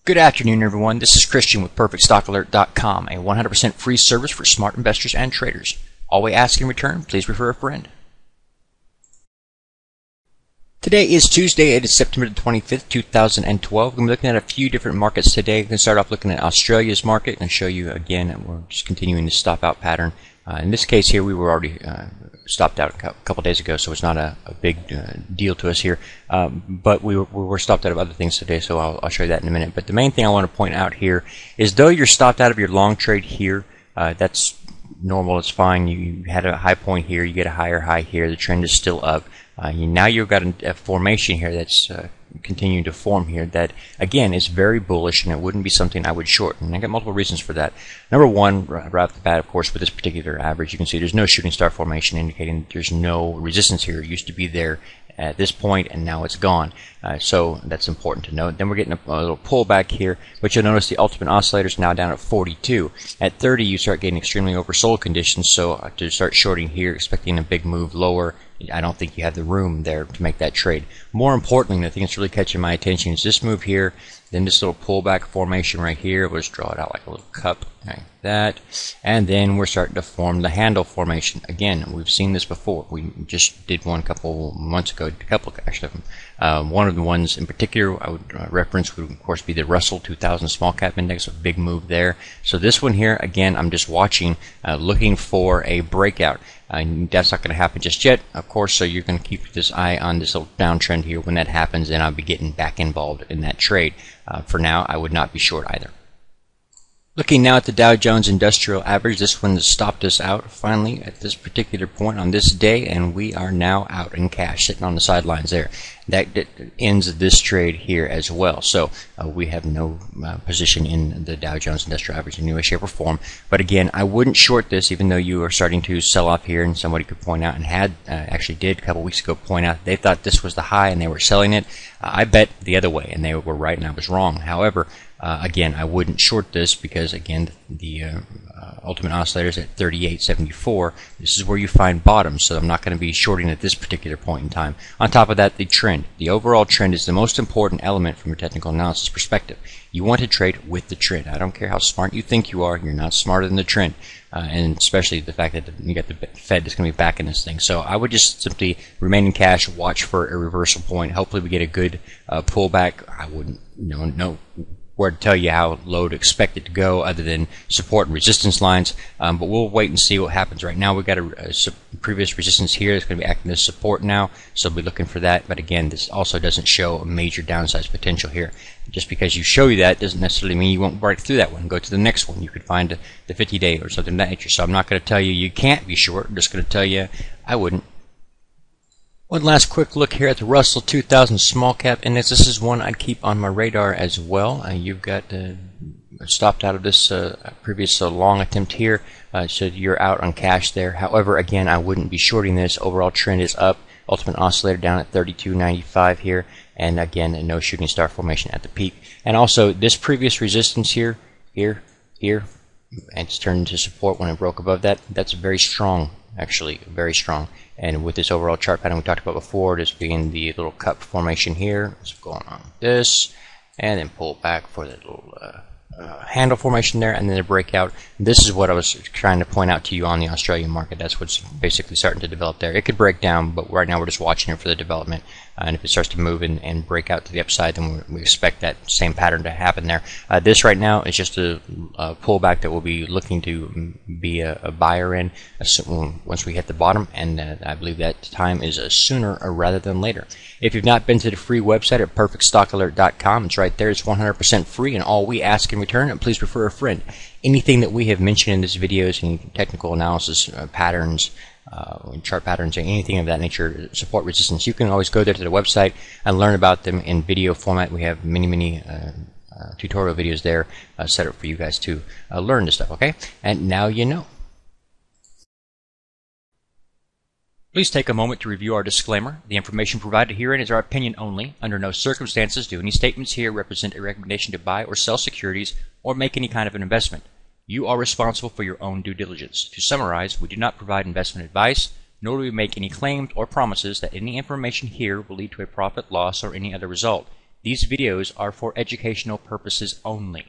Good afternoon, everyone. This is Christian with PerfectStockAlert.com, a 100% free service for smart investors and traders. All we ask in return, please refer a friend. Today is Tuesday. It is September the 25th, 2012. We're looking at a few different markets today. We're going to start off looking at Australia's market and show you again. We're just continuing the stop out pattern. In this case here, we were already stopped out a couple days ago, so it's not a big deal to us here. But we were stopped out of other things today, so I'll show you that in a minute. But the main thing I want to point out here is, though you're stopped out of your long trade here, that's normal. It's fine. You had a high point here. You get a higher high here. The trend is still up. Now you've got a formation here that's continuing to form here that, again, is very bullish, and it wouldn't be something I would short. And I got multiple reasons for that. Number one, right off the bat, of course, with this particular average, you can see there's no shooting star formation, indicating that there's no resistance here. It used to be there at this point, and now it's gone. So that's important to note. Then we're getting a little pullback here, but you'll notice the ultimate oscillator is now down at 42. At 30, you start getting extremely oversold conditions, so to start shorting here, expecting a big move lower, I don't think you have the room there to make that trade. More importantly, the thing that's really catching my attention is this move here, then this little pullback formation right here. We'll just draw it out like a little cup, like that. And then we're starting to form the handle formation. Again, we've seen this before. We just did one a couple months ago, actually. One of the ones in particular I would reference would, of course, be the Russell 2000 Small Cap Index, a big move there. So this one here, again, I'm just watching, looking for a breakout. That's not going to happen just yet, of course, so you're going to keep this eye on this little downtrend here. When that happens, then I'll be getting back involved in that trade. For now, I would not be short either. Looking now at the Dow Jones Industrial Average, this one has stopped us out finally at this particular point on this day, and we are now out in cash, sitting on the sidelines there. That ends this trade here as well. So we have no position in the Dow Jones Industrial Average in any way, shape, or form. But again, I wouldn't short this, even though you are starting to sell off here, and somebody could point out, and had actually did a couple weeks ago point out, they thought this was the high and they were selling it. I bet the other way, and they were right and I was wrong. However, again, I wouldn't short this because, again, the ultimate oscillator is at 38.74. This is where you find bottoms, so I'm not going to be shorting at this particular point in time. On top of that, the trend. The overall trend is the most important element from a technical analysis perspective. You want to trade with the trend. I don't care how smart you think you are. You're not smarter than the trend. And especially the fact that you got the Fed that's going to be backing this thing. So I would just simply remain in cash, watch for a reversal point. Hopefully we get a good pullback. I wouldn't know where to tell you how low to expect it to go, other than support and resistance lines. But we'll wait and see what happens. Right now we've got a previous resistance here that's going to be acting as support now, so we'll be looking for that. But again, this also doesn't show a major downside potential here. Just because you show you that doesn't necessarily mean you won't break through that one. Go to the next one. You could find the 50-day or something of that nature. So I'm not going to tell you you can't be short. I'm just going to tell you I wouldn't. One last quick look here at the Russell 2000 Small Cap Index. This is one I'd keep on my radar as well. You've got stopped out of this previous long attempt here, so you're out on cash there. However, again, I wouldn't be shorting this. Overall trend is up. Ultimate oscillator down at 32.95 here, and again, no shooting star formation at the peak. And also, this previous resistance here, and it's turned into support when it broke above that. That's very strong, actually, very strong. And with this overall chart pattern we talked about before, this being the little cup formation here, it's going on like this, and then pull back for the little handle formation there, and then a breakout. This is what I was trying to point out to you on the Australian market. That's what's basically starting to develop there. It could break down, but right now we're just watching it for the development. And if it starts to move and break out to the upside, then we expect that same pattern to happen there. This right now is just a pullback that we'll be looking to be a buyer in once we hit the bottom, and I believe that time is sooner rather than later. If you've not been to the free website at PerfectStockAlert.com, it's right there. It's 100% free, and all we ask in return, and please refer a friend. Anything that we have mentioned in this video, any technical analysis patterns, chart patterns, or anything of that nature, support resistance, you can always go there to the website and learn about them in video format. We have many tutorial videos there set up for you guys to learn this stuff, okay? And now you know. Please take a moment to review our disclaimer. The information provided herein is our opinion only. Under no circumstances do any statements here represent a recommendation to buy or sell securities or make any kind of an investment. You are responsible for your own due diligence. To summarize, we do not provide investment advice, nor do we make any claims or promises that any information here will lead to a profit, loss, or any other result. These videos are for educational purposes only.